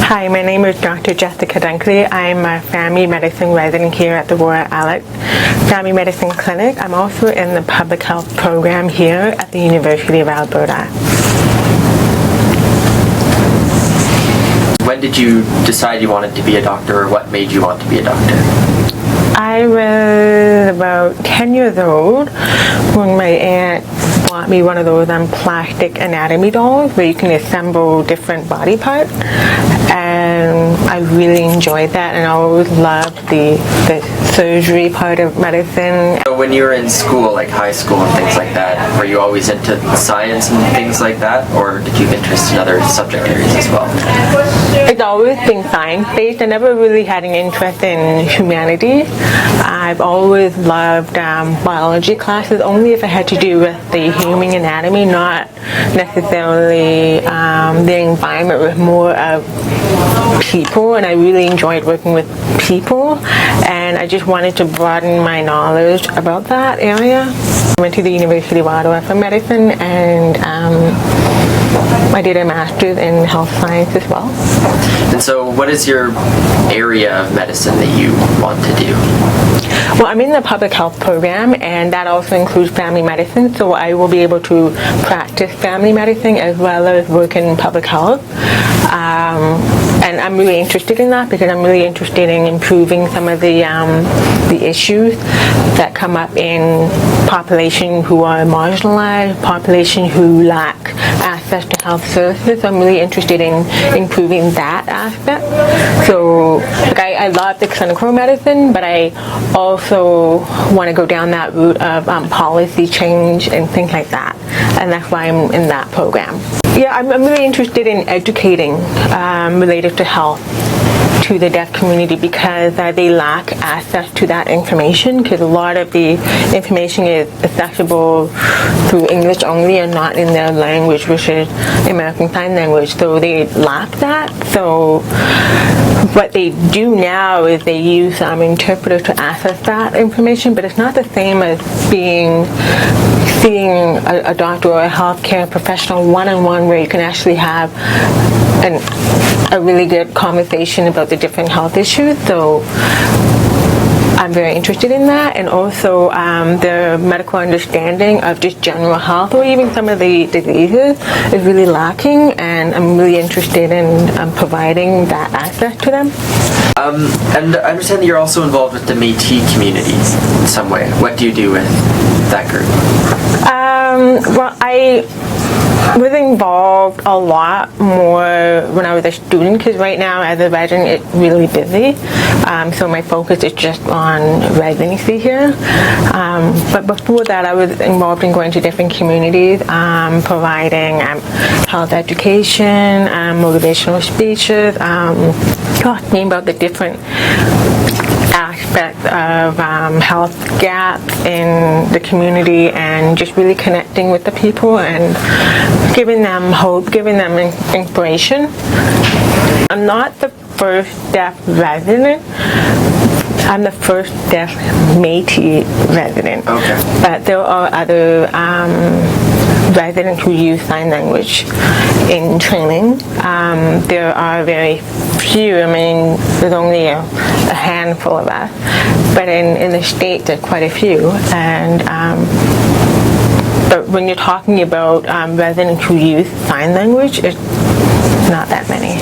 Hi, my name is Dr. Jessica Dunkley. I'm a family medicine resident here at the Royal Alec Family Medicine Clinic. I'm also in the public health program here at the University of Alberta. When did you decide you wanted to be a doctor, or what made you want to be a doctor? I was about 10 years old when my aunt bought me one of those plastic anatomy dolls where you can assemble different body parts, and I really enjoyed that, and I always loved the surgery part of medicine. So when you were in school, like high school and things like that, were you always into science and things like that, or did you have interest in other subject areas as well? It's always been science-based. I never really had an interest in humanities. I've always loved biology classes, only if it had to do with the human anatomy, not necessarily the environment, with more of people, and I really enjoyed working with people, and I just wanted to broaden my knowledge about that area. I went to the University of Ottawa for medicine, and I did a master's in health science as well. And so what is your area of medicine that you want to do? Well, I'm in the public health program, and that also includes family medicine, so I will be able to practice family medicine as well as work in public health. And I'm really interested in that because I'm really interested in improving some of the issues that come up in population who are marginalized, population who lack access to health services. So I'm really interested in improving that aspect. So I love the clinical medicine, but I also want to go down that route of policy change and things like that, and that's why I'm in that program. Yeah, I'm really interested in educating related to health to the deaf community because they lack access to that information, because a lot of the information is accessible through English only and not in their language, which is American Sign Language, so they lack that. So what they do now is they use interpreters to access that information, but it's not the same as seeing a doctor or a healthcare professional one-on-one, where you can actually have a really good conversation about the different health issues. So I'm very interested in that, and also the medical understanding of just general health or even some of the diseases is really lacking, and I'm really interested in providing that access to them. And I understand that you're also involved with the Metis communities in some way. What do you do with that group? Well, I was involved a lot more when I was a student, because right now as a resident it's really busy, so my focus is just on residency here, but before that I was involved in going to different communities, providing health education, motivational speeches, talking about the different aspects of health gaps in the community, and just really connecting with the people and giving them hope, giving them inspiration. I'm not the first deaf resident. I'm the first deaf Metis resident. Okay. But there are other residents who use sign language in training. There are very few. I mean, there's only a handful of us, but in the States there's quite a few. And but when you're talking about residents who use sign language, it's not that many.